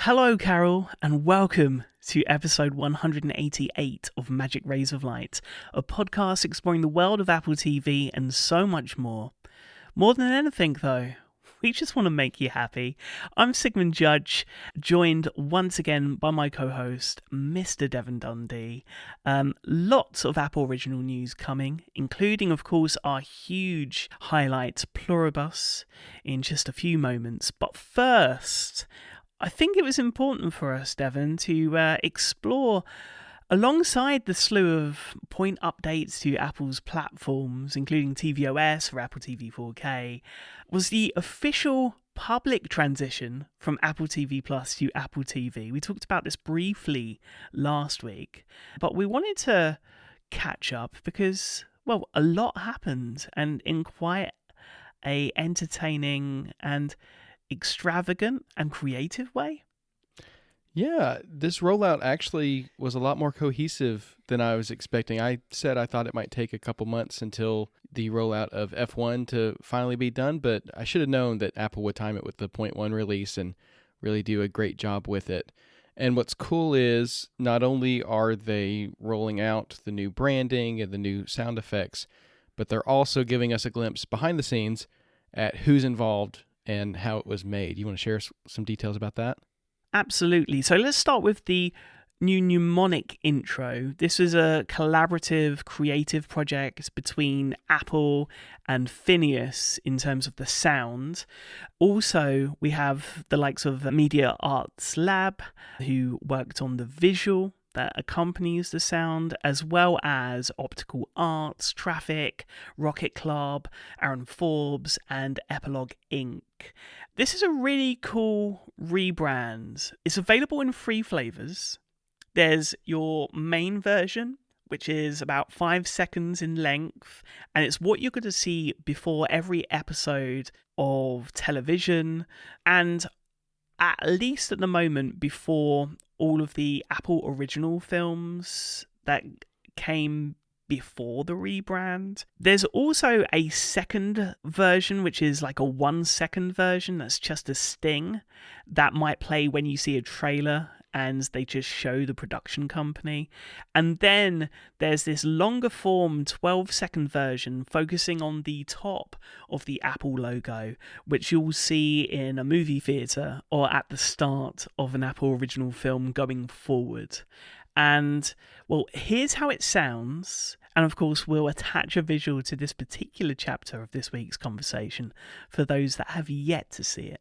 Hello, Carol, and welcome to episode 188 of Magic Rays of Light, a podcast exploring the world of Apple TV and so much more. More than anything, though, we just want to make you happy. I'm Sigmund Judge, joined once again by my co-host, Mr. Devon Dundee. Lots of Apple original news coming, including, of course, our huge highlight, Pluribus, in just a few moments. But first, I think it was important for us, Devon, to explore, alongside the slew of point updates to Apple's platforms, including tvOS for Apple TV 4K, was the official public transition from Apple TV Plus to Apple TV. We talked about this briefly last week, but we wanted to catch up because, well, a lot happened, and in quite a entertaining and extravagant and creative way. Yeah, this rollout actually was a lot more cohesive than I was expecting. I said I thought it might take a couple months until the rollout of F1 to finally be done, but I should have known that Apple would time it with the 0.1 release and really do a great job with it. And what's cool is not only are they rolling out the new branding and the new sound effects, but they're also giving us a glimpse behind the scenes at who's involved and how it was made. You want to share some details about that? Absolutely. So let's start with the new Mnemonic intro. This is a collaborative, creative project between Apple and Phineas in terms of the sound. Also, we have the likes of Media Arts Lab, who worked on the visual that accompanies the sound, as well as Optical Arts, Traffic, Rocket Club, Aaron Forbes, and Epilogue Inc. This is a really cool rebrand. It's available in 3 flavors. There's your main version, which is about 5 seconds in length, and it's what you're going to see before every episode of television, and at least at the moment before all of the Apple original films that came before the rebrand. There's also a second version, which is like a 1-second version that's just a sting that might play when you see a trailer and they just show the production company. And then there's this longer form 12-second version focusing on the top of the Apple logo, which you'll see in a movie theater or at the start of an Apple original film going forward. And, well, here's how it sounds. And of course, we'll attach a visual to this particular chapter of this week's conversation for those that have yet to see it.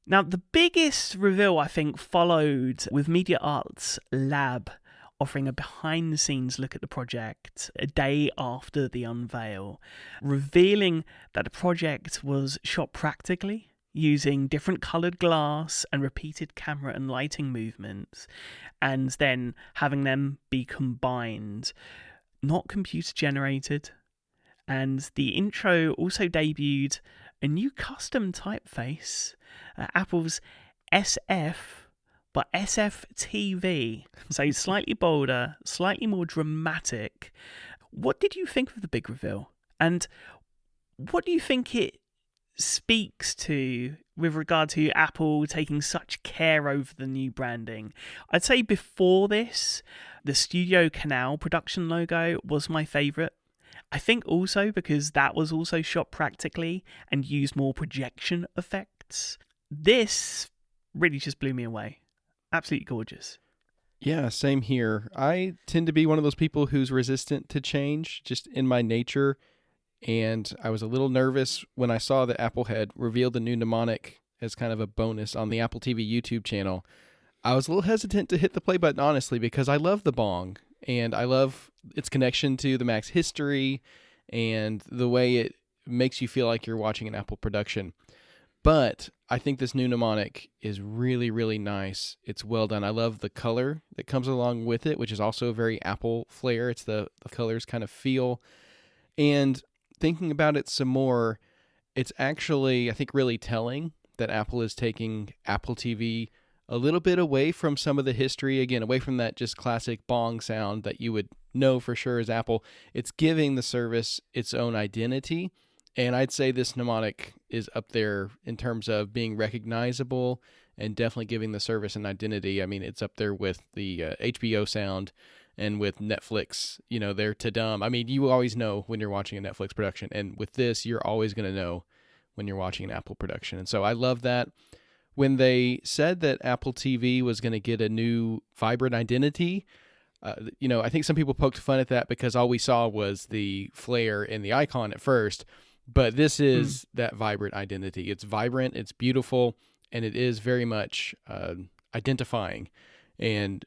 Now, the biggest reveal, I think, followed with Media Arts Lab offering a behind-the-scenes look at the project a day after the unveil, revealing that the project was shot practically using different coloured glass and repeated camera and lighting movements, and then having them be combined, not computer-generated. And the intro also debuted a new custom typeface, Apple's SF, but SFTV, so slightly bolder, slightly more dramatic. What did you think of the big reveal? And what do you think it speaks to with regard to Apple taking such care over the new branding? I'd say before this, the Studio Canal production logo was my favourite. I think also because that was also shot practically and used more projection effects. This really just blew me away. Absolutely gorgeous. Yeah, same here. I tend to be one of those people who's resistant to change, just in my nature. And I was a little nervous when I saw that Apple had revealed the new Mnemonic as kind of a bonus on the Apple TV YouTube channel. I was a little hesitant to hit the play button, honestly, because I love the bong. And I love its connection to the Mac's history and the way it makes you feel like you're watching an Apple production. But I think this new Mnemonic is really, really nice. It's well done. I love the color that comes along with it, which is also very Apple flair. It's the colors kind of feel. And thinking about it some more, it's actually, I think, really telling that Apple is taking Apple TV a little bit away from some of the history, again, away from that just classic bong sound that you would know for sure is Apple. It's giving the service its own identity And I'd say this mnemonic is up there in terms of being recognizable and definitely giving the service an identity. I mean, it's up there with the HBO sound and with Netflix, they're to dumb. I mean, you always know when you're watching a Netflix production. And with this, you're always going to know when you're watching an Apple production. And so I love that. When they said that Apple TV was going to get a new vibrant identity, I think some people poked fun at that because all we saw was the flare and the icon at first. But this is that vibrant identity. It's vibrant, it's beautiful, and it is very much identifying. And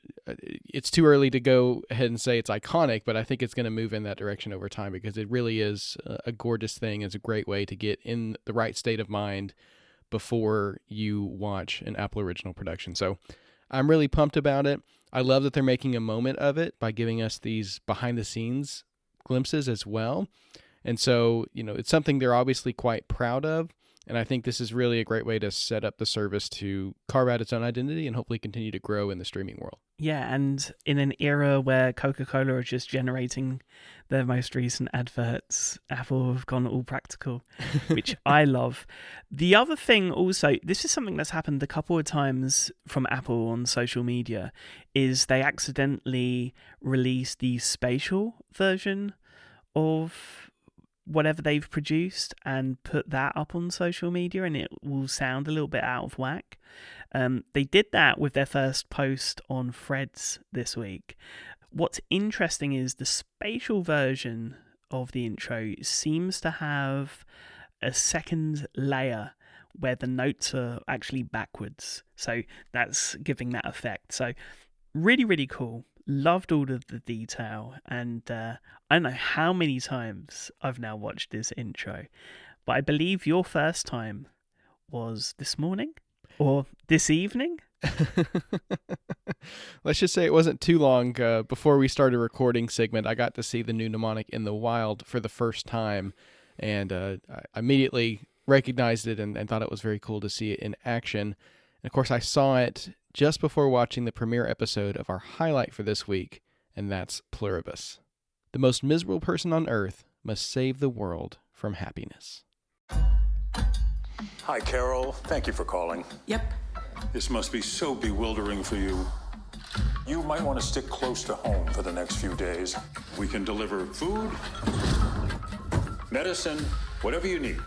it's too early to go ahead and say it's iconic, but I think it's going to move in that direction over time because it really is a gorgeous thing. It's a great way to get in the right state of mind before you watch an Apple original production. So I'm really pumped about it. I love that they're making a moment of it by giving us these behind the scenes glimpses as well. And so, it's something they're obviously quite proud of. And I think this is really a great way to set up the service to carve out its own identity and hopefully continue to grow in the streaming world. Yeah, and in an era where Coca-Cola are just generating their most recent adverts, Apple have gone all practical, which I love. The other thing also, this is something that's happened a couple of times from Apple on social media, is they accidentally released the spatial version of whatever they've produced and put that up on social media, and it will sound a little bit out of whack. They did that with their first post on Threads this week. What's interesting is the spatial version of the intro seems to have a second layer where the notes are actually backwards. So that's giving that effect. So really, really cool. Loved all of the detail, and I don't know how many times I've now watched this intro, but I believe your first time was this morning or this evening. Let's just say it wasn't too long before we started recording, Sigmund. I got to see the new mnemonic in the wild for the first time, and I immediately recognized it and thought it was very cool to see it in action. And of course, I saw it just before watching the premiere episode of our highlight for this week, and that's Pluribus. The most miserable person on earth must save the world from happiness. Hi, Carol. Thank you for calling. Yep. This must be so bewildering for you. You might want to stick close to home for the next few days. We can deliver food, medicine, whatever you need.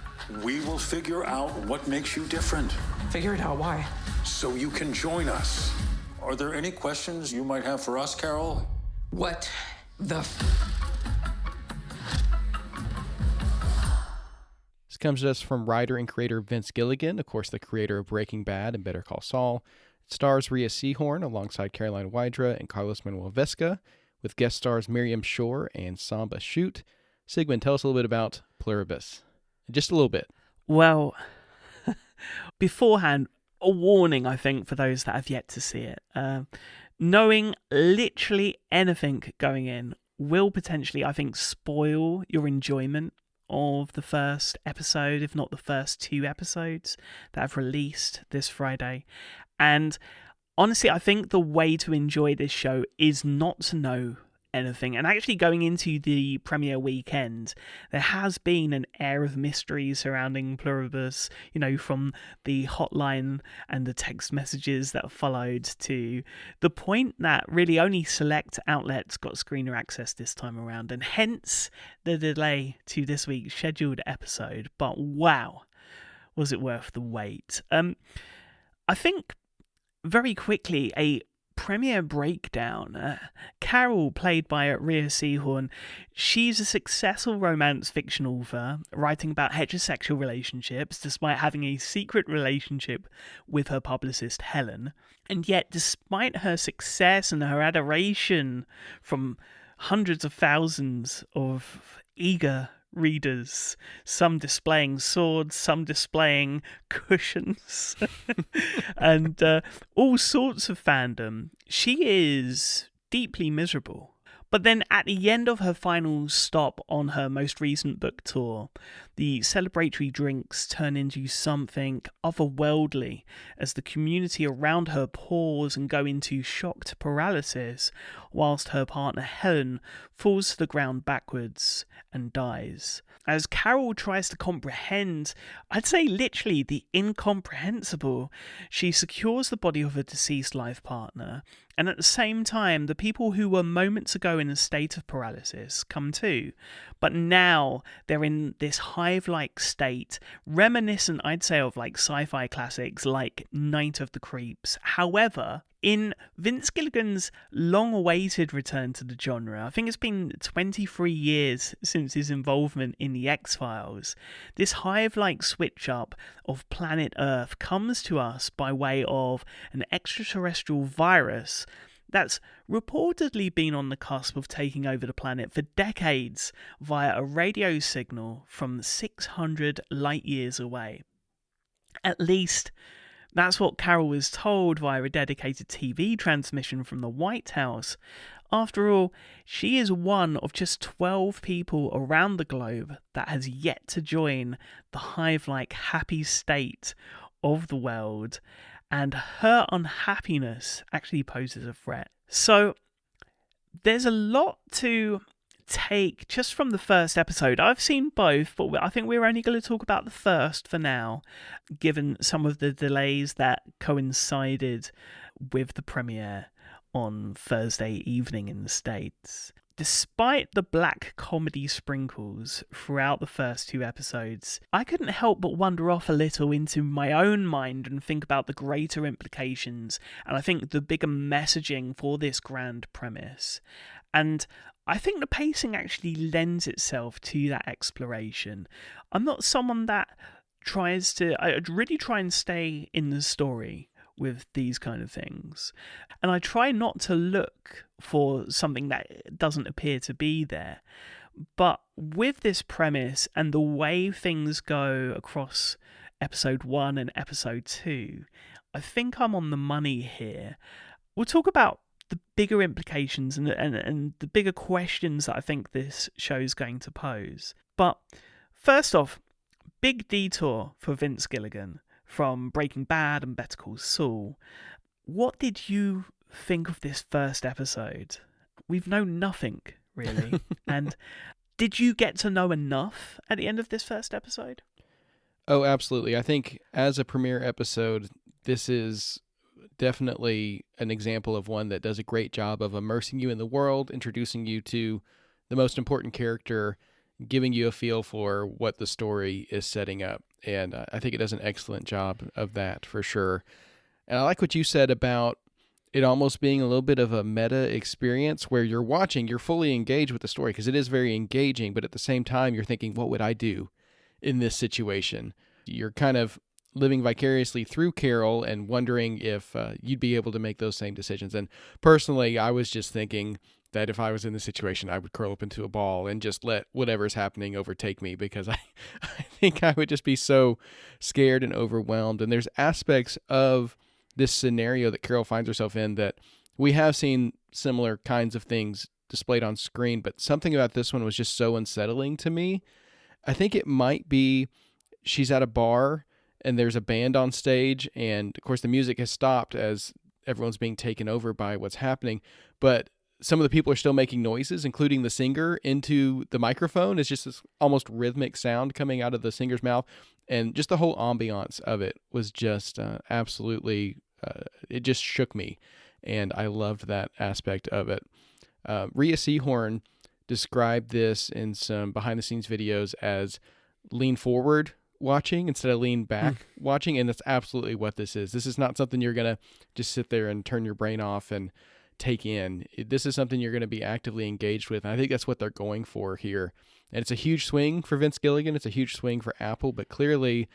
We will figure out what makes you different. Figure it out. Why? So you can join us. Are there any questions you might have for us, Carol? What the This comes to us from writer and creator Vince Gilligan, of course, the creator of Breaking Bad and Better Call Saul. It stars Rhea Seehorn alongside Caroline Wydra and Carlos Manuel Vesca, with guest stars Miriam Shore and Samba Shoot. Sigmund, tell us a little bit about Pluribus. Just a little bit. Well, beforehand, a warning, I think, for those that have yet to see it. Knowing literally anything going in will potentially, I think, spoil your enjoyment of the first episode, if not the first 2 episodes that have released this Friday. And honestly, I think the way to enjoy this show is not to know anything. And actually going into the premiere weekend, there has been an air of mystery surrounding Pluribus, from the hotline and the text messages that followed to the point that really only select outlets got screener access this time around, and hence the delay to this week's scheduled episode. But wow, was it worth the wait? I think very quickly, a premiere breakdown. Carol, played by Rhea Seehorn, she's a successful romance fiction author writing about heterosexual relationships despite having a secret relationship with her publicist Helen. And yet, despite her success and her adoration from hundreds of thousands of eager readers, some displaying swords, some displaying cushions, and all sorts of fandom, she is deeply miserable. But then at the end of her final stop on her most recent book tour, The celebratory drinks turn into something otherworldly as the community around her pause and go into shocked paralysis, whilst her partner Helen falls to the ground backwards and dies. As Carol tries to comprehend, I'd say literally the incomprehensible, she secures the body of her deceased life partner, and at the same time, the people who were moments ago in a state of paralysis come to. But now they're in this hive-like state, reminiscent, I'd say, of like sci-fi classics like Night of the Creeps. However, in Vince Gilligan's long-awaited return to the genre, I think it's been 23 years since his involvement in The X-Files, this hive-like switch-up of planet Earth comes to us by way of an extraterrestrial virus that's reportedly been on the cusp of taking over the planet for decades via a radio signal from 600 light years away. At least, that's what Carol was told via a dedicated TV transmission from the White House. After all, she is one of just 12 people around the globe that has yet to join the hive-like happy state of the world, and her unhappiness actually poses a threat. So, there's a lot to take just from the first episode. I've seen both, but I think we're only going to talk about the first for now, given some of the delays that coincided with the premiere on Thursday evening in the States. Despite the black comedy sprinkles throughout the first two episodes, I couldn't help but wander off a little into my own mind and think about the greater implications, and I think the bigger messaging for this grand premise. And I think the pacing actually lends itself to that exploration. I'm not someone that I really try and stay in the story with these kind of things. And I try not to look for something that doesn't appear to be there. But with this premise and the way things go across episode 1 and episode 2, I think I'm on the money here. We'll talk about the bigger implications and the bigger questions that I think this show's going to pose. But first off, big detour for Vince Gilligan from Breaking Bad and Better Call Saul. What did you think of this first episode? We've known nothing, really. And did you get to know enough at the end of this first episode? Oh, absolutely. I think as a premiere episode, this is definitely an example of one that does a great job of immersing you in the world, introducing you to the most important character, giving you a feel for what the story is setting up. And I think it does an excellent job of that for sure. And I like what you said about it almost being a little bit of a meta experience where you're fully engaged with the story because it is very engaging, but at the same time, you're thinking, what would I do in this situation? You're kind of living vicariously through Carol and wondering if you'd be able to make those same decisions. And personally, I was just thinking that if I was in this situation, I would curl up into a ball and just let whatever's happening overtake me because I think I would just be so scared and overwhelmed. And there's aspects of this scenario that Carol finds herself in that we have seen similar kinds of things displayed on screen, but something about this one was just so unsettling to me. I think it might be she's at a bar and there's a band on stage, and of course the music has stopped as everyone's being taken over by what's happening, but some of the people are still making noises, including the singer, into the microphone. It's just this almost rhythmic sound coming out of the singer's mouth. And just the whole ambiance of it was just absolutely, it just shook me. And I loved that aspect of it. Rhea Seehorn described this in some behind-the-scenes videos as lean forward watching instead of lean back watching. And that's absolutely what this is. This is not something you're going to just sit there and turn your brain off and take in. This is something you're going to be actively engaged with. And I think that's what they're going for here. And it's a huge swing for Vince Gilligan. It's a huge swing for Apple, but clearly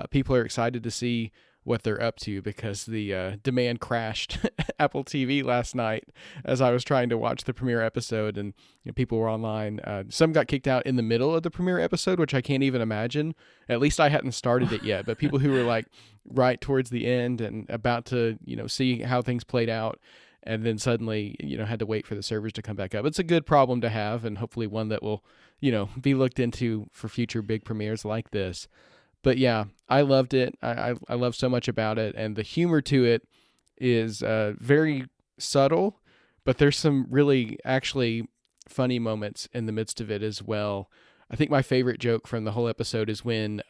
people are excited to see what they're up to because the demand crashed Apple TV last night as I was trying to watch the premiere episode, and people were online. Some got kicked out in the middle of the premiere episode, which I can't even imagine. At least I hadn't started it yet, but people who were like right towards the end and about to see how things played out. and then suddenly, had to wait for the servers to come back up. It's a good problem to have, and hopefully one that will, be looked into for future big premieres like this. But yeah, I loved it. I love so much about it, and the humor to it is very subtle, but there's some really actually funny moments in the midst of it as well. I think my favorite joke from the whole episode is when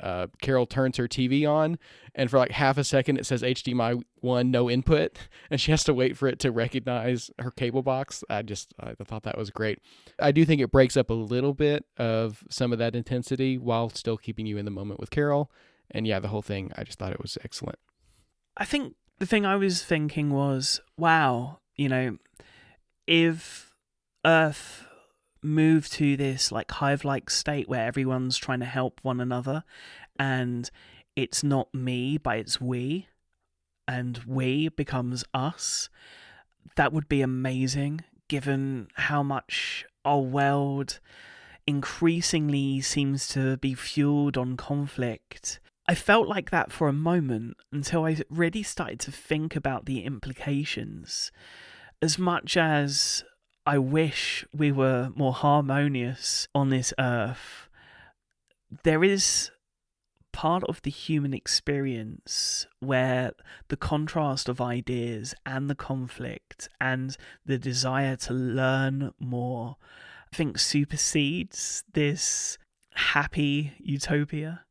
Carol turns her TV on, and for like half a second it says HDMI 1, no input, and she has to wait for it to recognize her cable box. I thought that was great. I do think it breaks up a little bit of some of that intensity while still keeping you in the moment with Carol. And yeah, the whole thing, I just thought it was excellent. I think the thing I was thinking was, wow, if Earth move to this like hive-like state where everyone's trying to help one another, and it's not me but it's we, and we becomes us, that would be amazing, given how much our world increasingly seems to be fueled on conflict. I felt like that for a moment until I really started to think about the implications. As much as I wish we were more harmonious on this earth, there is part of the human experience where the contrast of ideas and the conflict and the desire to learn more, I think, supersedes this happy utopia.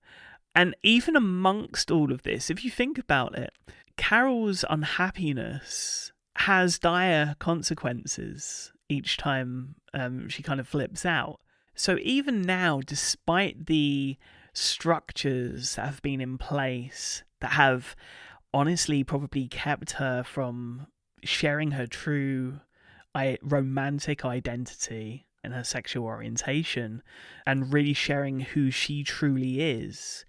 And even amongst all of this, if you think about it, Carol's unhappiness has dire consequences each time she kind of flips out. So even now, despite the structures that have been in place that have honestly probably kept her from sharing her true romantic identity and her sexual orientation and really sharing who she truly is,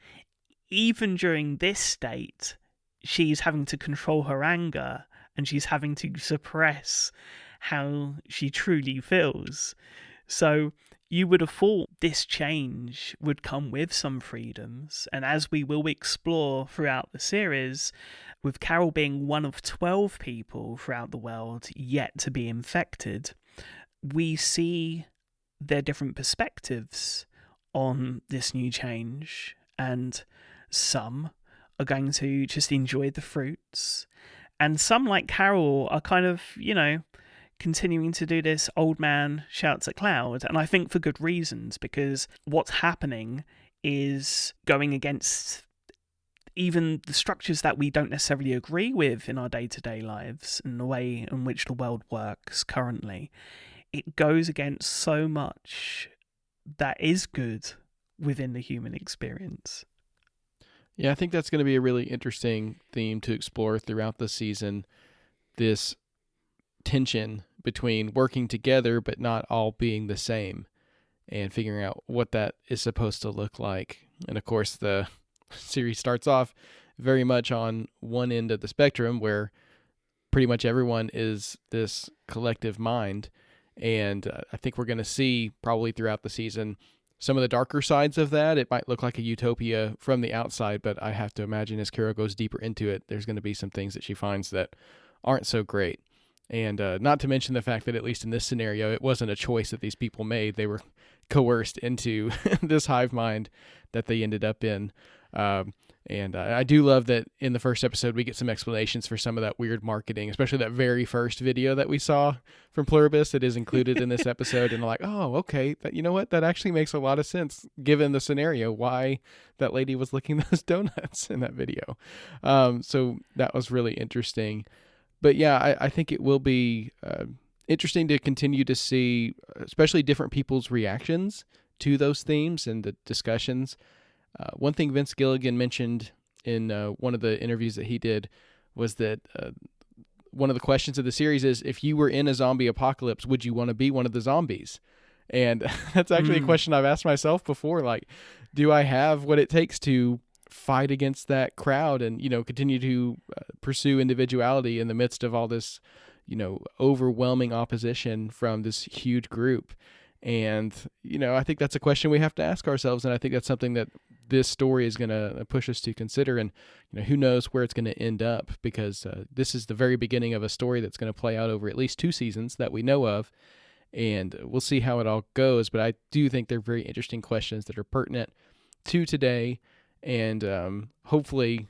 even during this state, she's having to control her anger and she's having to suppress how she truly feels. So you would have thought this change would come with some freedoms, and as we will explore throughout the series, with Carol being one of 12 people throughout the world yet to be infected, we see their different perspectives on this new change, and some are going to just enjoy the fruits, and some, like Carol, are kind of, continuing to do this old man shouts at cloud. And I think for good reasons, because what's happening is going against even the structures that we don't necessarily agree with in our day-to-day lives and the way in which the world works currently. It goes against so much that is good within the human experience. Yeah, I think that's going to be a really interesting theme to explore throughout the season. This tension between working together but not all being the same, and figuring out what that is supposed to look like. And of course, the series starts off very much on one end of the spectrum where pretty much everyone is this collective mind. And I think we're going to see probably throughout the season some of the darker sides of that. It might look like a utopia from the outside, but I have to imagine as Carol goes deeper into it, there's going to be some things that she finds that aren't so great. And not to mention the fact that at least in this scenario, it wasn't a choice that these people made. They were coerced into this hive mind that they ended up in. And I do love that in the first episode, we get some explanations for some of that weird marketing, especially that very first video that we saw from Pluribus that is included in this episode. And I'm like, oh, okay, you know what? That actually makes a lot of sense given the scenario, why that lady was licking those donuts in that video. So that was really interesting. But yeah, I think it will be interesting to continue to see, especially different people's reactions to those themes and the discussions. One thing Vince Gilligan mentioned in one of the interviews that he did was that one of the questions of the series is, if you were in a zombie apocalypse, would you want to be one of the zombies? And that's actually a question I've asked myself before. Like, do I have what it takes to fight against that crowd and, continue to pursue individuality in the midst of all this, overwhelming opposition from this huge group? And, I think that's a question we have to ask ourselves. And I think that's something that this story is going to push us to consider. And, who knows where it's going to end up, because this is the very beginning of a story that's going to play out over at least 2 seasons that we know of. And we'll see how it all goes. But I do think they're very interesting questions that are pertinent to today. And hopefully,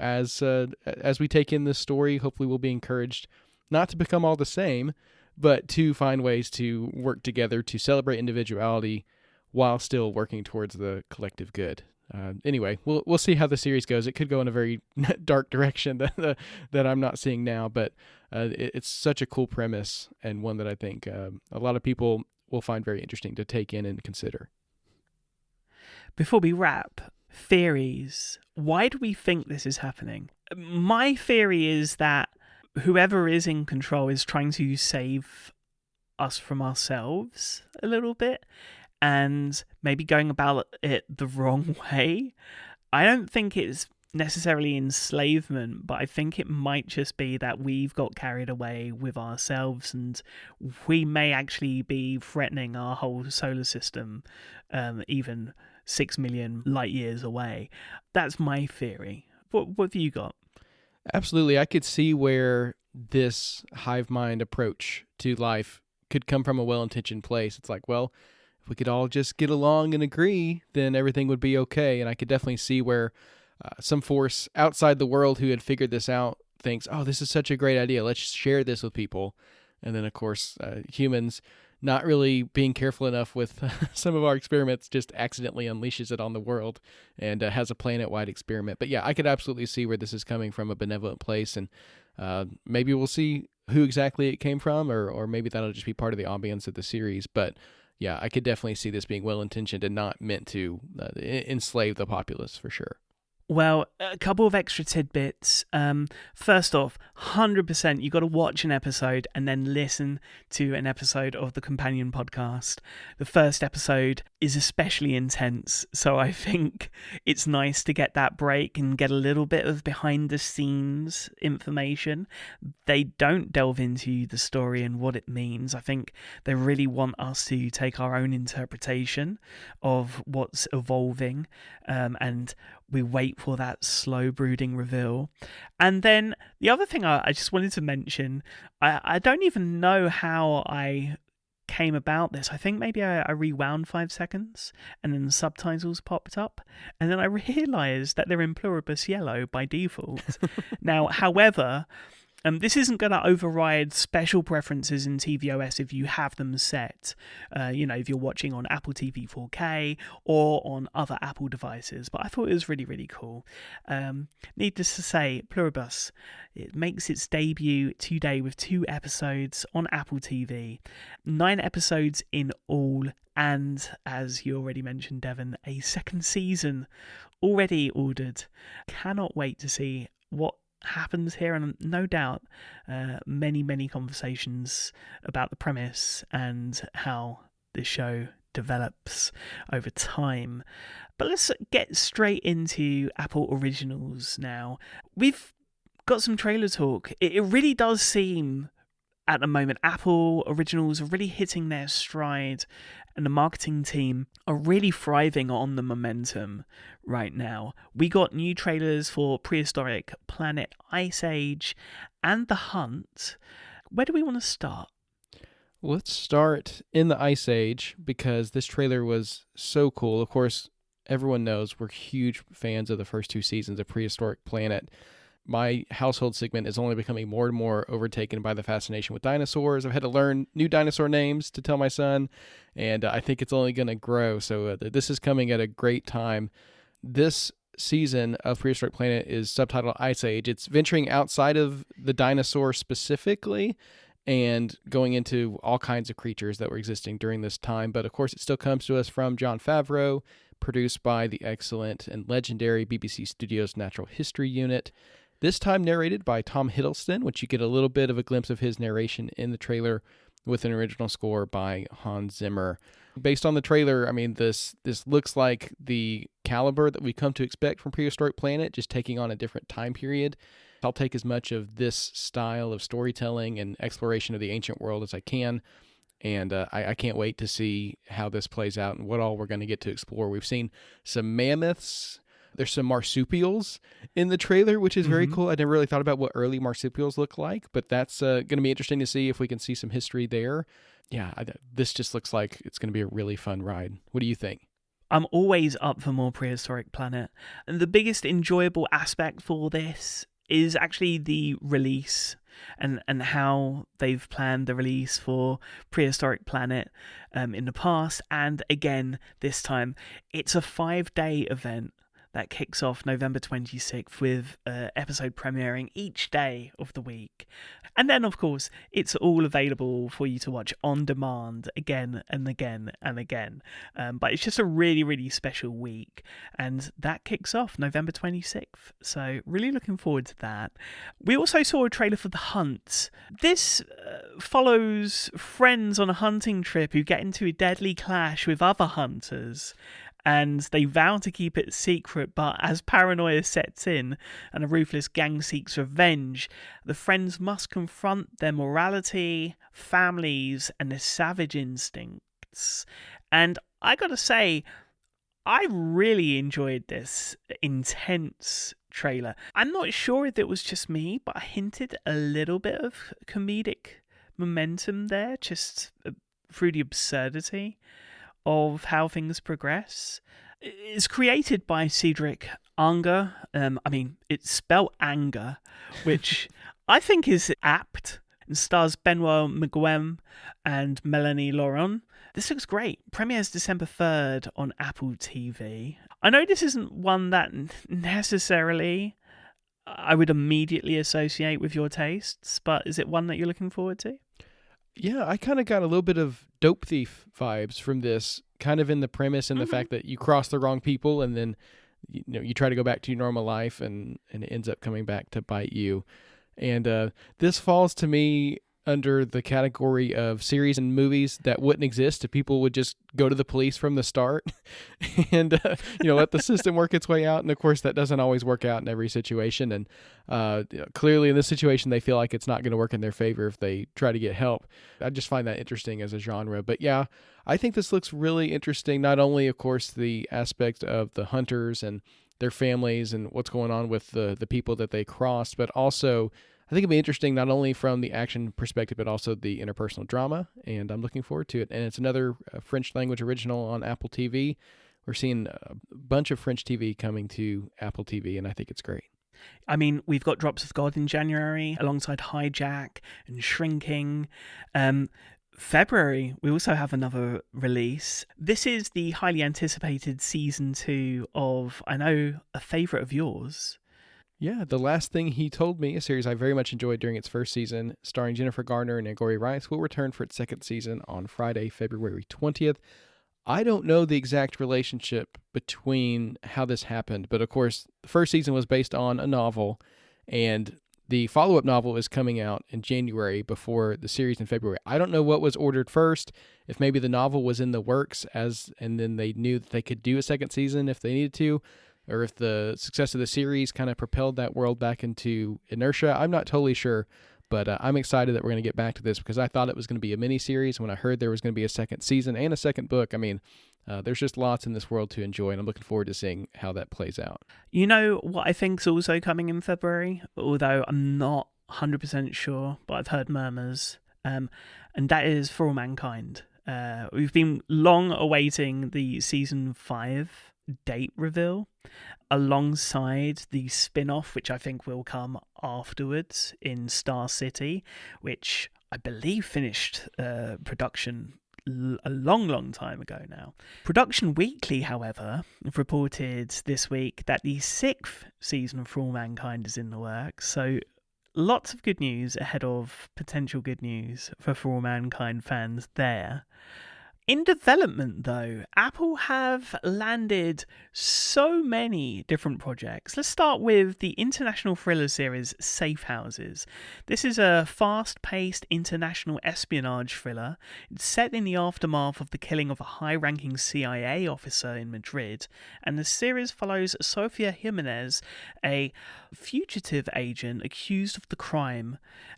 as we take in this story, hopefully we'll be encouraged not to become all the same, but to find ways to work together to celebrate individuality while still working towards the collective good. Anyway, we'll see how the series goes. It could go in a very dark direction that I'm not seeing now, but it's such a cool premise, and one that I think a lot of people will find very interesting to take in and consider. Before we wrap, theories. Why do we think this is happening? My theory is that whoever is in control is trying to save us from ourselves a little bit, and maybe going about it the wrong way. I don't think it's necessarily enslavement, but I think it might just be that we've got carried away with ourselves, and we may actually be threatening our whole solar system, even 6 million light years away. That's my theory. What have you got? Absolutely. I could see where this hive mind approach to life could come from a well-intentioned place. It's like, well, if we could all just get along and agree, then everything would be okay. And I could definitely see where some force outside the world who had figured this out thinks, oh, this is such a great idea. Let's share this with people. And then, of course, humans not really being careful enough with some of our experiments just accidentally unleashes it on the world and has a planet-wide experiment. But yeah, I could absolutely see where this is coming from, a benevolent place, and maybe we'll see who exactly it came from, or maybe that'll just be part of the ambience of the series. But yeah, I could definitely see this being well-intentioned and not meant to enslave the populace, for sure. Well, a couple of extra tidbits. First off, 100% you got to watch an episode and then listen to an episode of the companion podcast. The first episode is especially intense, so I think it's nice to get that break and get a little bit of behind the scenes information. They don't delve into the story and what it means. I think they really want us to take our own interpretation of what's evolving, and we wait for that slow brooding reveal. And then the other thing I just wanted to mention, I don't even know how I came about this. I think maybe I rewound 5 seconds and then the subtitles popped up, and then I realised that they're in Pluribus yellow by default. Now, however, this isn't going to override special preferences in tvOS if you have them set, if you're watching on Apple TV 4K or on other Apple devices. But I thought it was really, really cool. Needless to say, Pluribus, it makes its debut today with 2 episodes on Apple TV, 9 episodes in all, and as you already mentioned, Devon, a second season already ordered. Cannot wait to see what happens here, and no doubt many conversations about the premise and how the show develops over time. But let's get straight into Apple Originals now. We've got some trailer talk. It really does seem at the moment Apple Originals are really hitting their stride, and the marketing team are really thriving on the momentum right now. We got new trailers for Prehistoric, Planet Ice Age, and The Hunt. Where do we want to start? Let's start in the Ice Age, because this trailer was so cool. Of course, everyone knows we're huge fans of the first 2 seasons of Prehistoric Planet. My household segment is only becoming more and more overtaken by the fascination with dinosaurs. I've had to learn new dinosaur names to tell my son, and I think it's only going to grow. So this is coming at a great time. This season of Prehistoric Planet is subtitled Ice Age. It's venturing outside of the dinosaur specifically and going into all kinds of creatures that were existing during this time. But of course, it still comes to us from Jon Favreau, produced by the excellent and legendary BBC Studios Natural History Unit. This time narrated by Tom Hiddleston, which you get a little bit of a glimpse of his narration in the trailer, with an original score by Hans Zimmer. Based on the trailer, I mean, this looks like the caliber that we come to expect from Prehistoric Planet, just taking on a different time period. I'll take as much of this style of storytelling and exploration of the ancient world as I can. And I can't wait to see how this plays out and what all we're going to get to explore. We've seen some mammoths. There's some marsupials in the trailer, which is very cool. I never really thought about what early marsupials look like, but that's going to be interesting to see if we can see some history there. Yeah, this just looks like it's going to be a really fun ride. What do you think? I'm always up for more Prehistoric Planet. And the biggest enjoyable aspect for this is actually the release and how they've planned the release for Prehistoric Planet in the past. And again, this time, it's a 5-day event that kicks off November 26th with episode premiering each day of the week. And then, of course, it's all available for you to watch on demand again and again and again. But it's just a really, really special week. And that kicks off November 26th. So really looking forward to that. We also saw a trailer for The Hunt. This follows friends on a hunting trip who get into a deadly clash with other hunters. And they vow to keep it secret, but as paranoia sets in and a ruthless gang seeks revenge, the friends must confront their morality, families, and their savage instincts. And I gotta say, I really enjoyed this intense trailer. I'm not sure if it was just me, but I hinted a little bit of comedic momentum there, just through the absurdity of how things progress. It's created by Cedric Anger. It's spelled anger, which I think is apt, and stars Benoit Miguem and Melanie Laurent. This looks great. Premieres December 3rd on Apple TV. I know this isn't one that necessarily I would immediately associate with your tastes, but is it one that you're looking forward to? Yeah, I kind of got a little bit of Dope Thief vibes from this, kind of in the premise and the fact that you cross the wrong people and then you try to go back to your normal life and it ends up coming back to bite you. And this falls to me under the category of series and movies that wouldn't exist if people would just go to the police from the start and let the system work its way out. And of course that doesn't always work out in every situation, and clearly in this situation they feel like it's not going to work in their favor if they try to get help. I just find that interesting as a genre. But yeah, I think this looks really interesting. Not only of course the aspect of the hunters and their families and what's going on with the people that they crossed, but also I think it'll be interesting not only from the action perspective, but also the interpersonal drama, and I'm looking forward to it. And it's another French language original on Apple TV. We're seeing a bunch of French TV coming to Apple TV, and I think it's great. I mean, we've got Drops of God in January, alongside Hijack and Shrinking. February, we also have another release. This is the highly anticipated season 2 of, I know, a favourite of yours. Yeah, The Last Thing He Told Me, a series I very much enjoyed during its first season, starring Jennifer Garner and Angourie Rice, will return for its second season on Friday, February 20th. I don't know the exact relationship between how this happened, but of course, the first season was based on a novel, and the follow-up novel is coming out in January before the series in February. I don't know what was ordered first, if maybe the novel was in the works and then they knew that they could do a second season if they needed to, or if the success of the series kind of propelled that world back into inertia. I'm not totally sure, but I'm excited that we're going to get back to this because I thought it was going to be a mini-series. When I heard there was going to be a second season and a second book, there's just lots in this world to enjoy, and I'm looking forward to seeing how that plays out. You know what I think's also coming in February, although I'm not 100% sure, but I've heard murmurs, and that is For All Mankind. We've been long awaiting the season 5 date reveal alongside the spin-off, which I think will come afterwards in Star City, which I believe finished production a long time ago now. Production Weekly, however, reported this week that the 6th season of For All Mankind is in the works, so lots of good news ahead of potential good news for All Mankind fans there. In development, though, Apple have landed so many different projects. Let's start with the international thriller series Safe Houses. This is a fast-paced international espionage thriller. It's set in the aftermath of the killing of a high-ranking CIA officer in Madrid, and the series follows Sofia Jimenez, a fugitive agent accused of the crime,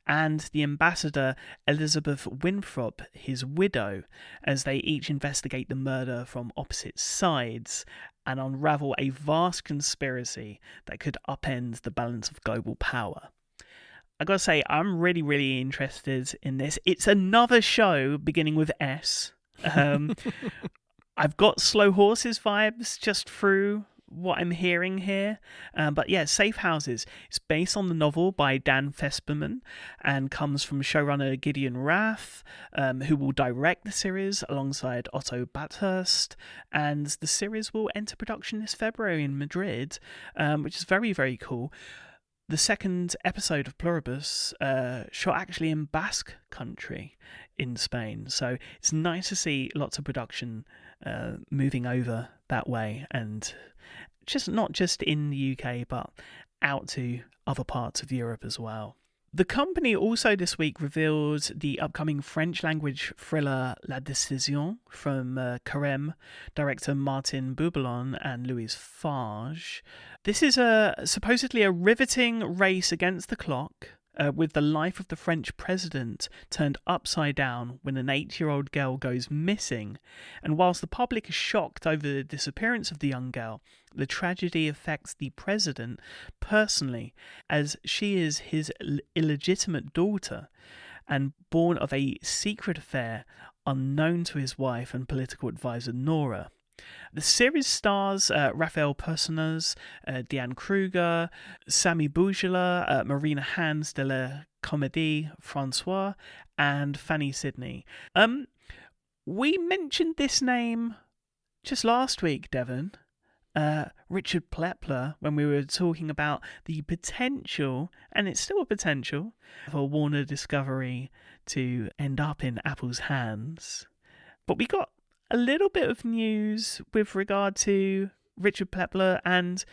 and the ambassador Elizabeth Winthrop, his widow, as they each investigate the murder from opposite sides and unravel a vast conspiracy that could upend the balance of global power. I gotta say, I'm really, really interested in this. It's another show beginning with S. I've got Slow Horses vibes just through what I'm hearing here. But yeah, Safe Houses. It's based on the novel by Dan Fesperman and comes from showrunner Gideon Rath, who will direct the series alongside Otto Bathurst. And the series will enter production this February in Madrid, which is very, very cool. The second episode of Pluribus shot actually in Basque country in Spain. So it's nice to see lots of production moving over that way, and just not just in the UK, but out to other parts of Europe as well. The company also this week revealed the upcoming French-language thriller La Décision from Carême director Martin Boubelon and Louise Farge. This is supposedly a riveting race against the clock, with the life of the French president turned upside down when an 8-year-old girl goes missing. And whilst the public is shocked over the disappearance of the young girl, the tragedy affects the president personally, as she is his illegitimate daughter and born of a secret affair unknown to his wife and political advisor Nora. The series stars Raphael Personnaz, Diane Kruger, Sami Bougela, Marina Hans de la Comédie Francois, and Fanny Sidney. We mentioned this name just last week, Devon. Richard Plepler, when we were talking about the potential, and it's still a potential, for Warner Discovery to end up in Apple's hands. But we got a little bit of news with regard to Richard Plepler and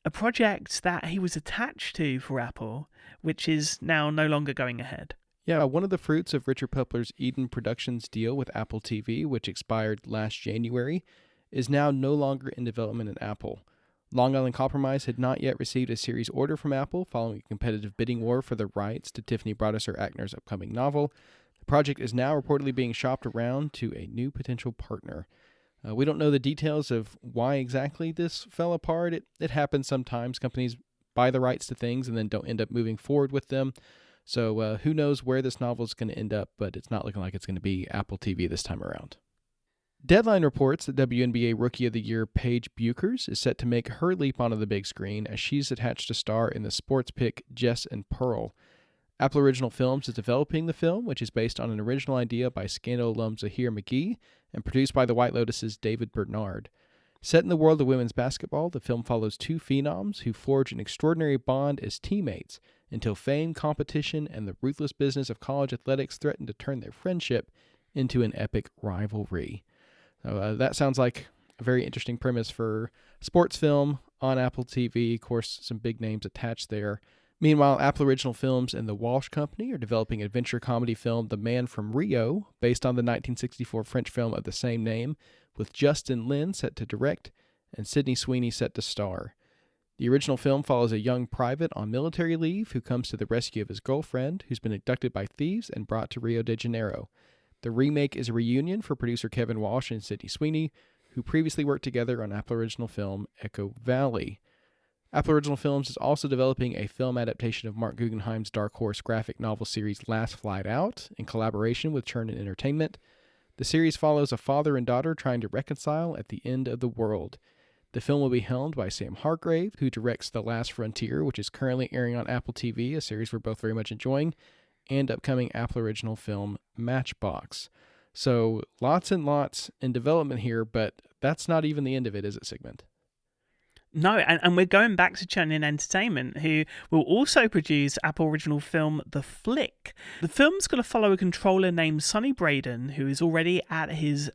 a project that he was attached to for Apple, which is now no longer going ahead. Yeah, one of the fruits of Richard Plepler's Eden Productions deal with Apple TV, which expired last January, is now no longer in development at Apple. Long Island Compromise had not yet received a series order from Apple following a competitive bidding war for the rights to Tiffany Brodesser-Akner's upcoming novel. The project is now reportedly being shopped around to a new potential partner. We don't know the details of why exactly this fell apart. It happens sometimes. Companies buy the rights to things and then don't end up moving forward with them. So who knows where this novel is going to end up, but it's not looking like it's going to be Apple TV this time around. Deadline reports that WNBA Rookie of the Year Paige Buchers is set to make her leap onto the big screen as she's attached to star in the sports pick Jess and Pearl. Apple Original Films is developing the film, which is based on an original idea by Scandal alum Zahir McGee and produced by the White Lotus's David Bernard. Set in the world of women's basketball, the film follows two phenoms who forge an extraordinary bond as teammates until fame, competition, and the ruthless business of college athletics threaten to turn their friendship into an epic rivalry. So that sounds like a very interesting premise for a sports film on Apple TV. Of course, some big names attached there. Meanwhile, Apple Original Films and the Walsh Company are developing an adventure comedy film The Man from Rio, based on the 1964 French film of the same name, with Justin Lin set to direct and Sydney Sweeney set to star. The original film follows a young private on military leave who comes to the rescue of his girlfriend, who's been abducted by thieves and brought to Rio de Janeiro. The remake is a reunion for producer Kevin Walsh and Sydney Sweeney, who previously worked together on Apple Original film Echo Valley. Apple Original Films is also developing a film adaptation of Mark Guggenheim's Dark Horse graphic novel series Last Flight Out in collaboration with Churnin Entertainment. The series follows a father and daughter trying to reconcile at the end of the world. The film will be helmed by Sam Hargrave, who directs The Last Frontier, which is currently airing on Apple TV, a series we're both very much enjoying, and upcoming Apple Original film Matchbox. So lots and lots in development here, but that's not even the end of it, is it, Sigmund? No, and we're going back to Churning Entertainment, who will also produce Apple original film The Flick. The film's going to follow a controller named Sonny Braden, who is already at his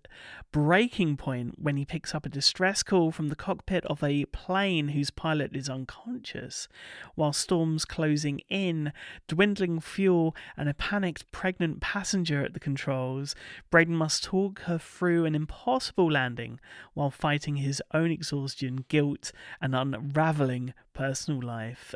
breaking point when he picks up a distress call from the cockpit of a plane whose pilot is unconscious. While storms closing in, dwindling fuel, and a panicked pregnant passenger at the controls, Braden must talk her through an impossible landing while fighting his own exhaustion, guilt, and unraveling personal life.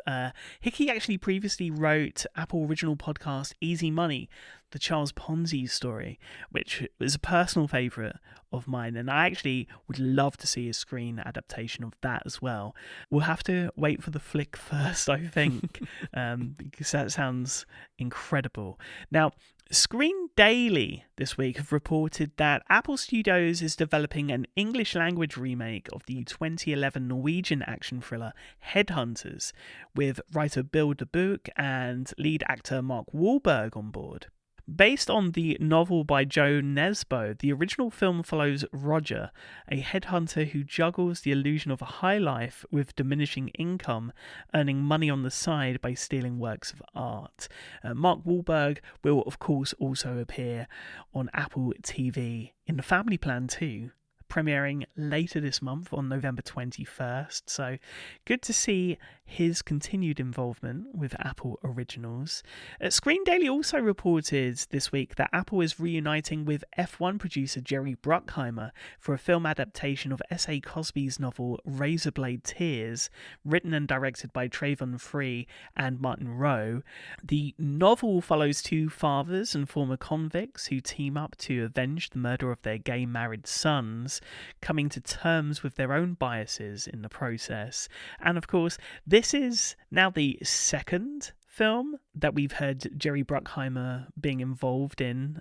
Hickey actually previously wrote Apple original podcast Easy Money, the Charles Ponzi story, which was a personal favourite of mine, and I actually would love to see a screen adaptation of that as well. We'll have to wait for The Flick first, I think, because that sounds incredible. Now, Screen Daily this week have reported that Apple Studios is developing an English language remake of the 2011 Norwegian action thriller Headhunters, with writer Bill DeBoek and lead actor Mark Wahlberg on board. Based on the novel by Joe Nesbo, the original film follows Roger, a headhunter who juggles the illusion of a high life with diminishing income, earning money on the side by stealing works of art. Mark Wahlberg will, of course, also appear on Apple TV in The Family Plan 2, premiering later this month on November 21st. So good to see his continued involvement with Apple Originals. Screen Daily also reported this week that Apple is reuniting with F1 producer Jerry Bruckheimer for a film adaptation of S.A. Cosby's novel Razorblade Tears, written and directed by Trayvon Free and Martin Rowe. The novel follows two fathers and former convicts who team up to avenge the murder of their gay married sons, coming to terms with their own biases in the process. And of course, this is now the second film that we've heard Jerry Bruckheimer being involved in.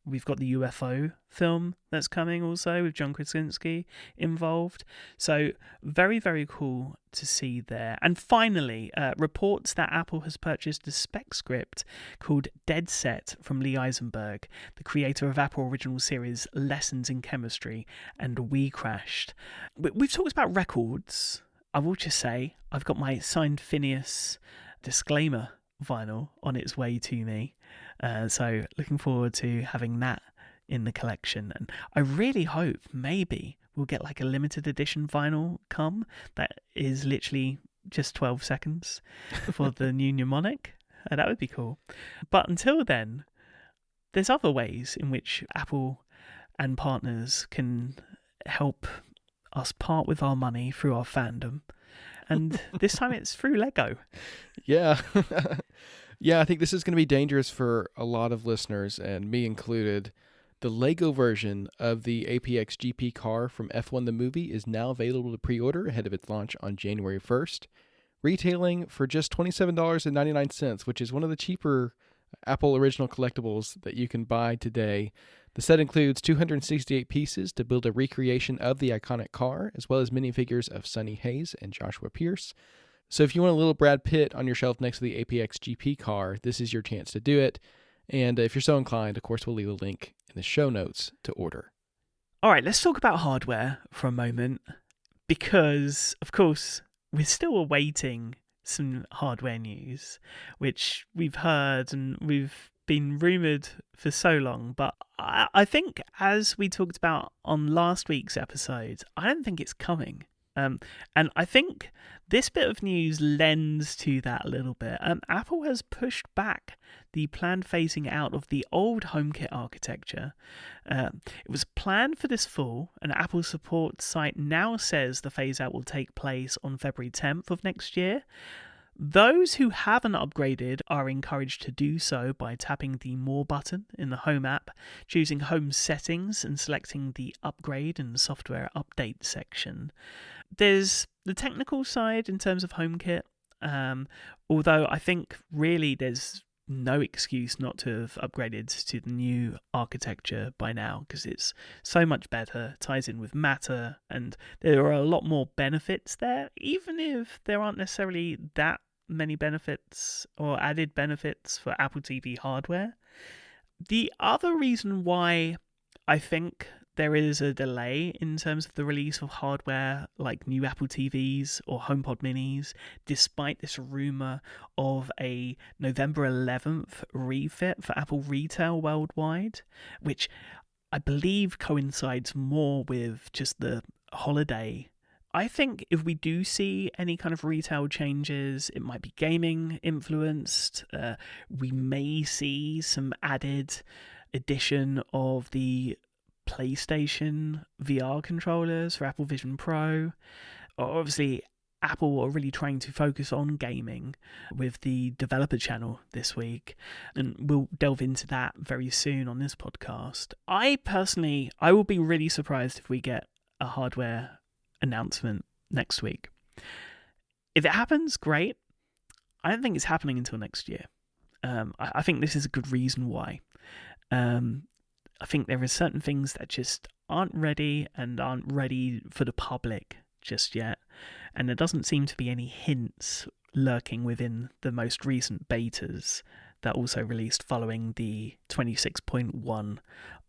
We've got the UFO film that's coming also with John Krasinski involved. So very, very cool to see there. And finally, reports that Apple has purchased a spec script called Dead Set from Lee Eisenberg, the creator of Apple original series Lessons in Chemistry and We Crashed. We've talked about records. I will just say I've got my signed Phineas disclaimer vinyl on its way to me. So looking forward to having that in the collection. And I really hope maybe we'll get like a limited edition vinyl come that is literally just 12 seconds for the new Mnemonic. That would be cool. But until then, there's other ways in which Apple and partners can help us part with our money through our fandom. And this time it's through Lego. Yeah. Yeah, I think this is going to be dangerous for a lot of listeners, and me included. The Lego version of the APX GP car from F1 the movie is now available to pre-order ahead of its launch on January 1st, retailing for just $27.99, which is one of the cheaper Apple original collectibles that you can buy today. The set includes 268 pieces to build a recreation of the iconic car, as well as minifigures of Sonny Hayes and Joshua Pierce. So if you want a little Brad Pitt on your shelf next to the APX GP car, this is your chance to do it. And if you're so inclined, of course, we'll leave a link in the show notes to order. All right, let's talk about hardware for a moment, because, of course, we're still awaiting some hardware news, which we've heard and we've been rumoured for so long. But I think, as we talked about on last week's episode, I don't think it's coming. And I think this bit of news lends to that a little bit. Apple has pushed back the planned phasing out of the old HomeKit architecture. It was planned for this fall, and Apple's support site now says the phase out will take place on February 10th of next year. Those who haven't upgraded are encouraged to do so by tapping the More button in the Home app, choosing Home Settings and selecting the Upgrade and Software Update section. There's the technical side in terms of HomeKit, although I think really there's no excuse not to have upgraded to the new architecture by now, because it's so much better, ties in with Matter, and there are a lot more benefits there, even if there aren't necessarily that many benefits or added benefits for Apple TV hardware. The other reason why I think there is a delay in terms of the release of hardware like new Apple TVs or HomePod minis, despite this rumor of a November 11th refit for Apple retail worldwide, which I believe coincides more with just the holiday. I think if we do see any kind of retail changes, it might be gaming influenced. We may see some added addition of the PlayStation VR controllers for Apple Vision Pro. Obviously, Apple are really trying to focus on gaming with the developer channel this week, and we'll delve into that very soon on this podcast. I will be really surprised if we get a hardware announcement next week. If it happens, great. I don't think it's happening until next year. I think this is a good reason why. I think there are certain things that just aren't ready and aren't ready for the public just yet. And there doesn't seem to be any hints lurking within the most recent betas that also released following the 26.1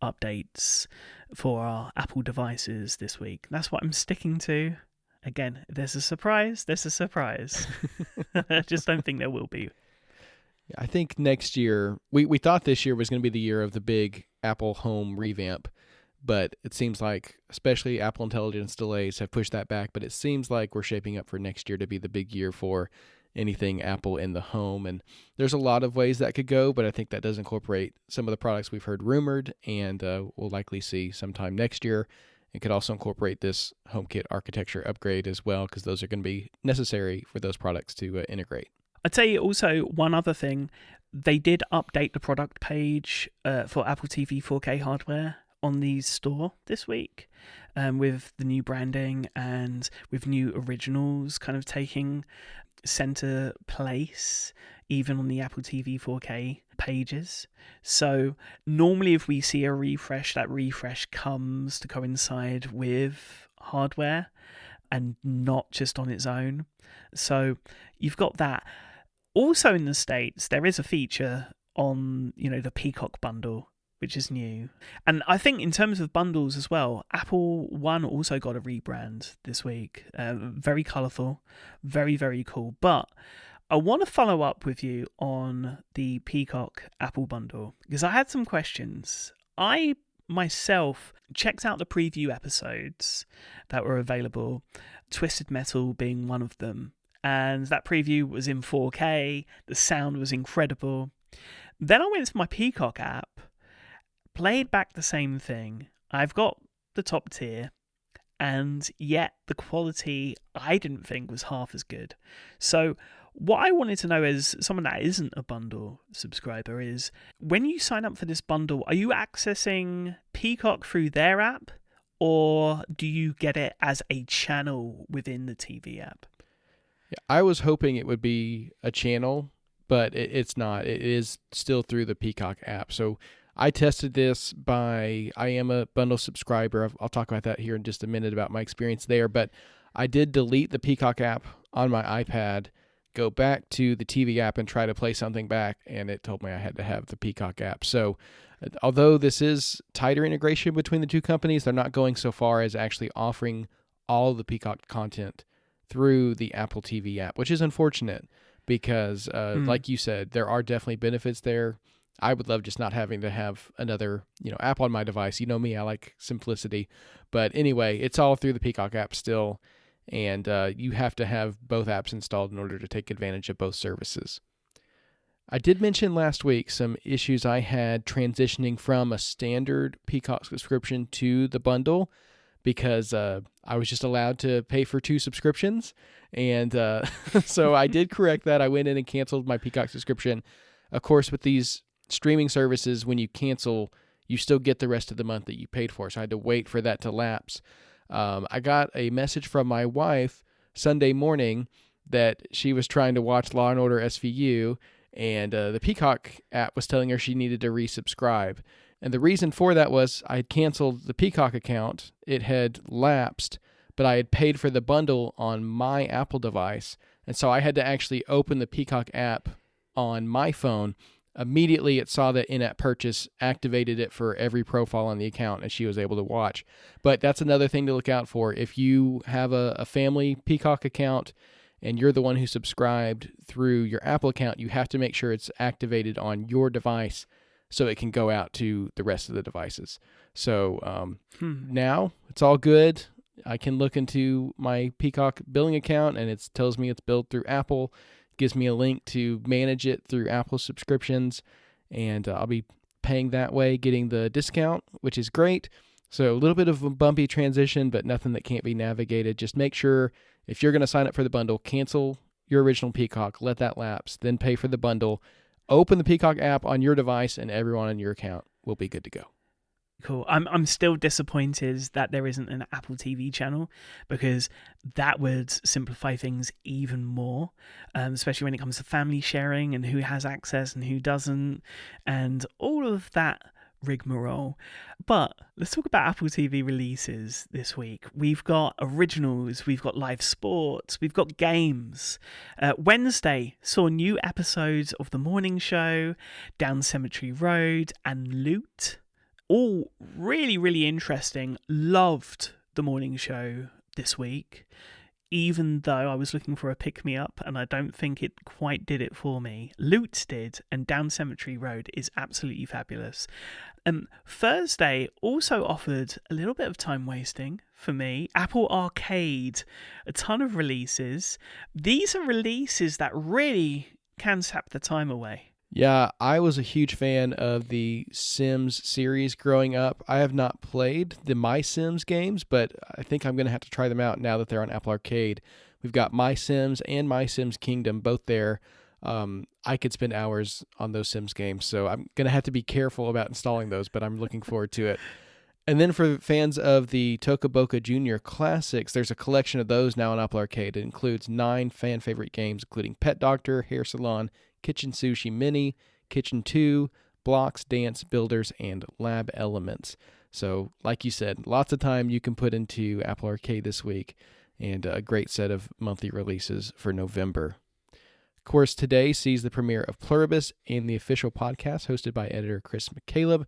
updates for our Apple devices this week. That's what I'm sticking to. Again, if there's a surprise, there's a surprise. I just don't think there will be. I think next year, we thought this year was going to be the year of the big Apple Home revamp, but it seems like, especially Apple Intelligence delays have pushed that back, but it seems like we're shaping up for next year to be the big year for anything Apple in the home. And there's a lot of ways that could go, but I think that does incorporate some of the products we've heard rumored and we'll likely see sometime next year. It could also incorporate this HomeKit architecture upgrade as well, because those are going to be necessary for those products to integrate. I'd tell you also one other thing. They did update the product page for Apple TV 4K hardware on the store this week with the new branding and with new originals kind of taking center place even on the Apple TV 4K pages. So normally if we see a refresh, that refresh comes to coincide with hardware and not just on its own. So you've got that. Also in the States, there is a feature on, the Peacock bundle, which is new. And I think in terms of bundles as well, Apple One also got a rebrand this week. Very colourful, very, very cool. But I want to follow up with you on the Peacock Apple bundle because I had some questions. I myself checked out the preview episodes that were available, Twisted Metal being one of them. And that preview was in 4K. The sound was incredible. Then I went to my Peacock app, played back the same thing. I've got the top tier, and yet the quality I didn't think was half as good. So what I wanted to know as someone that isn't a bundle subscriber is, when you sign up for this bundle, are you accessing Peacock through their app, or do you get it as a channel within the TV app? I was hoping it would be a channel, but it's not. It is still through the Peacock app. So I tested this I am a bundle subscriber. I'll talk about that here in just a minute about my experience there. But I did delete the Peacock app on my iPad, go back to the TV app and try to play something back, and it told me I had to have the Peacock app. So although this is tighter integration between the two companies, they're not going so far as actually offering all the Peacock content through the Apple TV app, which is unfortunate because, like you said, there are definitely benefits there. I would love just not having to have another, app on my device. You know me, I like simplicity. But anyway, it's all through the Peacock app still, and you have to have both apps installed in order to take advantage of both services. I did mention last week some issues I had transitioning from a standard Peacock subscription to the bundle, because I was just allowed to pay for 2 subscriptions. And so I did correct that. I went in and canceled my Peacock subscription. Of course, with these streaming services, when you cancel, you still get the rest of the month that you paid for. So I had to wait for that to lapse. I got a message from my wife Sunday morning that she was trying to watch Law & Order SVU, and the Peacock app was telling her she needed to resubscribe. And the reason for that was I had canceled the Peacock account. It had lapsed, but I had paid for the bundle on my Apple device. And so I had to actually open the Peacock app on my phone immediately it saw that in-app purchase, activated it for every profile on the account, and she was able to watch. But that's another thing to look out for. If you have a family Peacock account and you're the one who subscribed through your Apple account, you have to make sure it's activated on your device so it can go out to the rest of the devices. So now it's all good. I can look into my Peacock billing account, and it tells me it's billed through Apple. Gives me a link to manage it through Apple subscriptions, and I'll be paying that way, getting the discount, which is great. So a little bit of a bumpy transition, but nothing that can't be navigated. Just make sure if you're going to sign up for the bundle, cancel your original Peacock, let that lapse, then pay for the bundle. Open the Peacock app on your device, and everyone on your account will be good to go. Cool. I'm still disappointed that there isn't an Apple TV channel, because that would simplify things even more, especially when it comes to family sharing and who has access and who doesn't, and all of that rigmarole. But let's talk about Apple TV releases this week. We've got originals, we've got live sports, we've got games. Wednesday saw new episodes of The Morning Show, Down Cemetery Road, and Loot. All really, really interesting. Loved The Morning Show this week, even though I was looking for a pick-me-up, and I don't think it quite did it for me. Loot did, and Down Cemetery Road is absolutely fabulous. Thursday also offered a little bit of time wasting for me. Apple Arcade, a ton of releases. These are releases that really can sap the time away. Yeah, I was a huge fan of the Sims series growing up. I have not played the My Sims games, but I think I'm going to have to try them out now that they're on Apple Arcade. We've got My Sims and My Sims Kingdom, both there. I could spend hours on those Sims games, so I'm going to have to be careful about installing those, but I'm looking forward to it. And then for fans of the Toca Boca Jr. Classics, there's a collection of those now on Apple Arcade. It includes 9 fan-favorite games, including Pet Doctor, Hair Salon, Kitchen Sushi Mini, Kitchen 2, Blocks, Dance Builders, and Lab Elements. So, like you said, lots of time you can put into Apple Arcade this week, and a great set of monthly releases for November. Of course, today sees the premiere of Pluribus and the official podcast hosted by editor Chris McCaleb.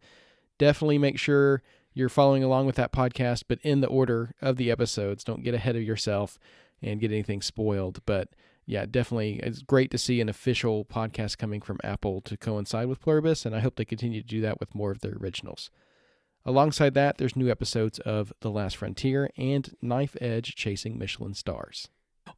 Definitely make sure you're following along with that podcast, but in the order of the episodes. Don't get ahead of yourself and get anything spoiled, but yeah, definitely. It's great to see an official podcast coming from Apple to coincide with Pluribus, and I hope they continue to do that with more of their originals. Alongside that, there's new episodes of The Last Frontier and Knife Edge Chasing Michelin Stars.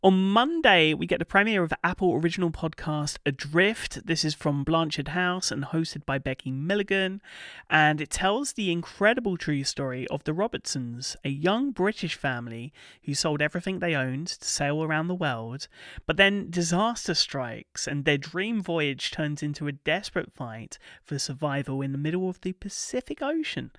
On Monday, we get the premiere of Apple original podcast Adrift. This is from Blanchard House and hosted by Becky Milligan, and it tells the incredible true story of the Robertsons, a young British family who sold everything they owned to sail around the world, but then disaster strikes and their dream voyage turns into a desperate fight for survival in the middle of the Pacific Ocean.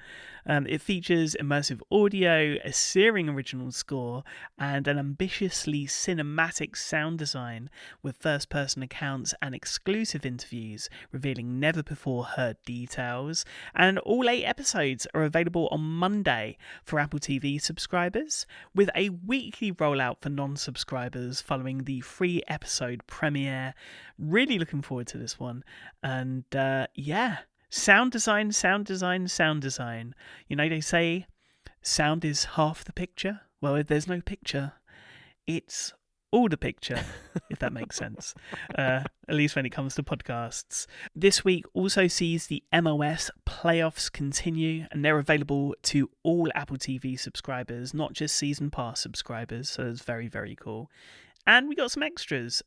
It features immersive audio, a searing original score, and an ambitiously cinematic sound design with first-person accounts and exclusive interviews revealing never-before-heard details. And all 8 episodes are available on Monday for Apple TV subscribers, with a weekly rollout for non-subscribers following the 3-episode premiere. Really looking forward to this one. And yeah, sound design. You know, they say sound is half the picture. Well, if there's no picture, it's all the picture, if that makes sense, at least when it comes to podcasts. This week also sees the MOS playoffs continue, and they're available to all Apple TV subscribers, not just season pass subscribers, so it's very, very cool. And we got some extras.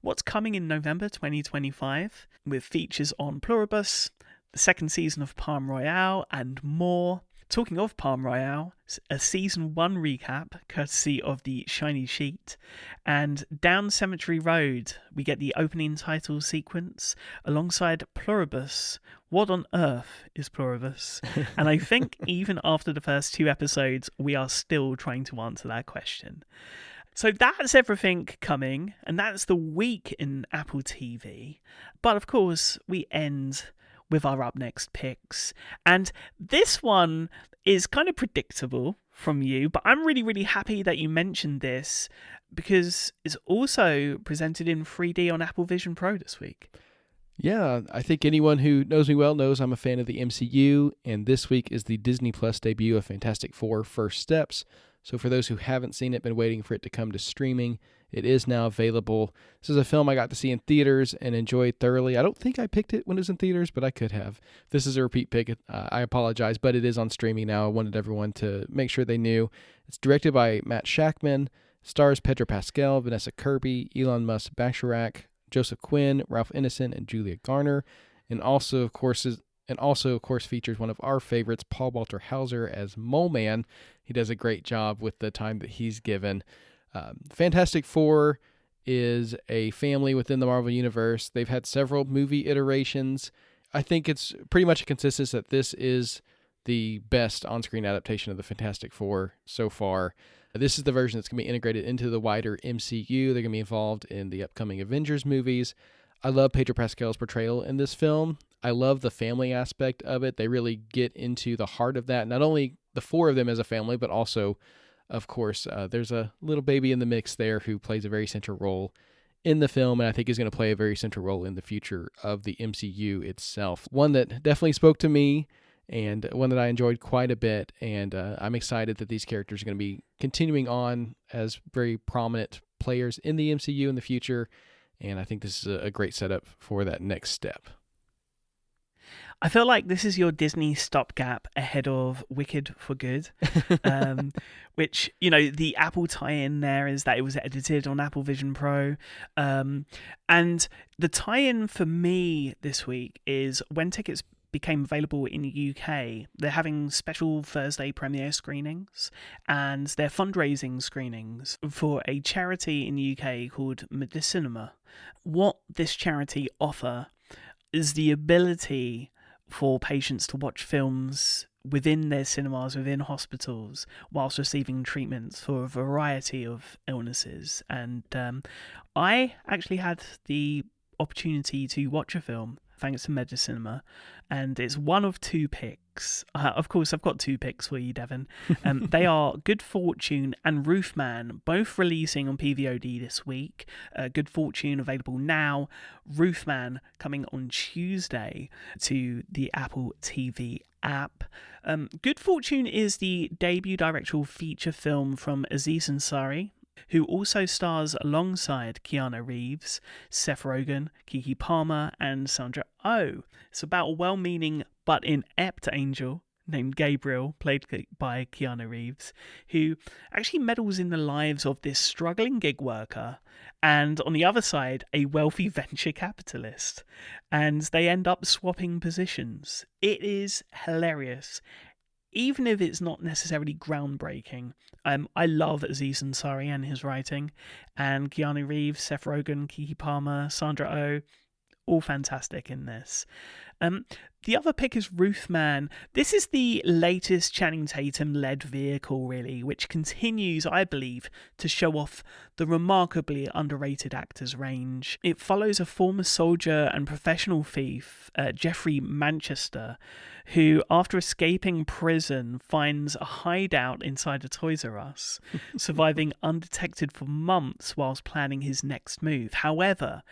What's coming in November 2025 with features on Pluribus, the second season of Palm Royale, and more. Talking of Palm Royale, a Season 1 recap, courtesy of the Shiny Sheet, and Down Cemetery Road, we get the opening title sequence, alongside Pluribus. What on earth is Pluribus? And I think even after the first 2 episodes, we are still trying to answer that question. So that's everything coming, and that's the week in Apple TV. But of course, we end with our up next picks, and this one is kind of predictable from you, but I'm really, really happy that you mentioned this because it's also presented in 3D on Apple Vision Pro this week. Yeah, I think anyone who knows me well knows I'm a fan of the MCU, and this week is the Disney Plus debut of Fantastic Four: First Steps. So for those who haven't seen it, been waiting for it to come to streaming, it is now available. This is a film I got to see in theaters and enjoyed thoroughly. I don't think I picked it when it was in theaters, but I could have. If this is a repeat pick, I apologize, but it is on streaming now. I wanted everyone to make sure they knew. It's directed by Matt Shackman, stars Pedro Pascal, Vanessa Kirby, Elon Musk Bacharach, Joseph Quinn, Ralph Ineson, and Julia Garner, and also, of course, features one of our favorites, Paul Walter Hauser, as Mole Man. He does a great job with the time that he's given. Fantastic Four is a family within the Marvel Universe. They've had several movie iterations. I think it's pretty much a consensus that this is the best on-screen adaptation of the Fantastic Four so far. This is the version that's going to be integrated into the wider MCU. They're going to be involved in the upcoming Avengers movies. I love Pedro Pascal's portrayal in this film. I love the family aspect of it. They really get into the heart of that. Not only the four of them as a family, but also, of course, there's a little baby in the mix there who plays a very central role in the film, and I think is going to play a very central role in the future of the MCU itself. One that definitely spoke to me, and one that I enjoyed quite a bit, and I'm excited that these characters are going to be continuing on as very prominent players in the MCU in the future, and I think this is a great setup for that next step. I feel like this is your Disney stopgap ahead of Wicked for Good, which, the Apple tie-in there is that it was edited on Apple Vision Pro. And the tie-in for me this week is when tickets became available in the UK, they're having special Thursday premiere screenings and they're fundraising screenings for a charity in the UK called Medicinema. What this charity offer is the ability for patients to watch films within their cinemas, within hospitals, whilst receiving treatments for a variety of illnesses. And I actually had the opportunity to watch a film thanks to Medicinema, and it's one of two picks. Of course, I've got two picks for you, Devon. They are Good Fortune and Roofman, both releasing on PVOD this week. Good Fortune available now, Roofman coming on Tuesday to the Apple TV app. Good Fortune is the debut directorial feature film from Aziz Ansari, who also stars alongside Keanu Reeves, Seth Rogen, Keke Palmer, and Sandra Oh. It's about a well-meaning but inept angel named Gabriel, played by Keanu Reeves, who actually meddles in the lives of this struggling gig worker and, on the other side, a wealthy venture capitalist. And they end up swapping positions. It is hilarious, even if it's not necessarily groundbreaking. I love Aziz Ansari and his writing, and Keanu Reeves, Seth Rogen, Keke Palmer, Sandra Oh, all fantastic in this. The other pick is Roofman. This is the latest Channing Tatum-led vehicle, really, which continues, I believe, to show off the remarkably underrated actor's range. It follows a former soldier and professional thief, Jeffrey Manchester, who, after escaping prison, finds a hideout inside a Toys R Us, surviving undetected for months whilst planning his next move. However,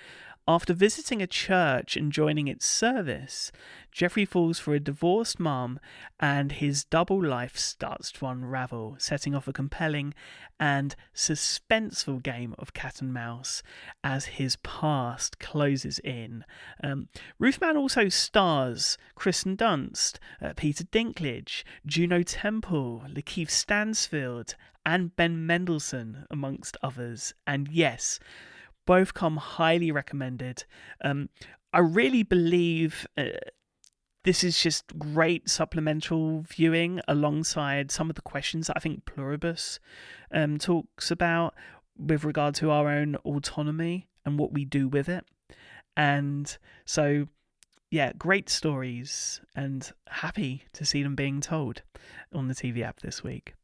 after visiting a church and joining its service, Jeffrey falls for a divorced mum and his double life starts to unravel, setting off a compelling and suspenseful game of cat and mouse as his past closes in. Roofman also stars Kristen Dunst, Peter Dinklage, Juno Temple, Lakeith Stansfield, and Ben Mendelsohn, amongst others. And yes, both come highly recommended. I really believe this is just great supplemental viewing alongside some of the questions that I think Pluribus talks about with regard to our own autonomy and what we do with it. And so, yeah, great stories, and happy to see them being told on the TV app this week.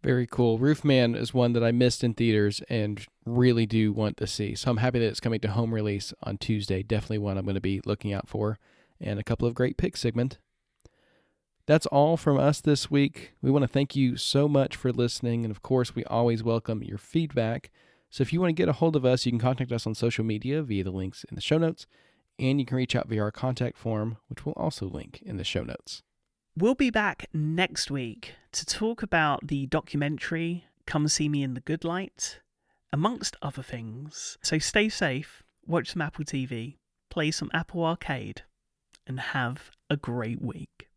Very cool. Roofman is one that I missed in theaters and really do want to see. So I'm happy that it's coming to home release on Tuesday. Definitely one I'm going to be looking out for. And a couple of great picks, Sigmund. That's all from us this week. We want to thank you so much for listening. And of course, we always welcome your feedback. So if you want to get a hold of us, you can contact us on social media via the links in the show notes. and you can reach out via our contact form, which we'll also link in the show notes. We'll be back next week to talk about the documentary Come See Me in the Good Light, amongst other things. So stay safe, watch some Apple TV, play some Apple Arcade, and have a great week.